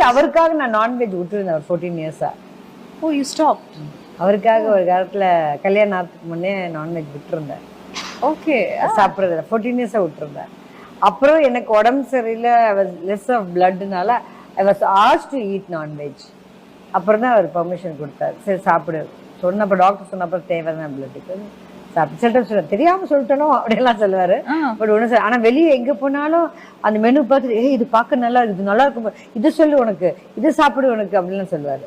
அவருக்காக நான் நான்வெஜ் விட்டுருந்தேன் 14 இயர்ஸா. ஓ யூ ஸ்டாப். அவருக்காக ஒரு காலத்துல கல்யாணம் ஆகிறதுக்கு முன்னே நான்வெஜ் விட்டுருந்தேன். ஓகே. சாப்பிட்றதுல 14 இயர்ஸா விட்டுருந்தேன். அப்புறம் எனக்கு உடம்பு சரியில்லை, லெஸ் ஆஃப் பிளட்னால I was asked to eat nonveg. அப்புறம் தான் அவர் பர்மிஷன் கொடுத்தாரு. சரி சாப்பிடு சொன்னப்போ, டாக்டர் சொன்னப்போ தேவைதான் பிளட்டுக்கு சாப்பிட்டு. சில டைம் சொல்ல தெரியாமல் சொல்லிட்டனோ அப்படின்லாம் சொல்லுவார். பட் ஒன்றும் சார், ஆனால் வெளியே எங்கே போனாலும் அந்த மெனு பார்த்துட்டு இது பார்க்க நல்லா இருக்குது, நல்லா இருக்கும், இது சொல்லு உனக்கு, இது சாப்பிடு உனக்கு அப்படின்லாம் சொல்லுவார்.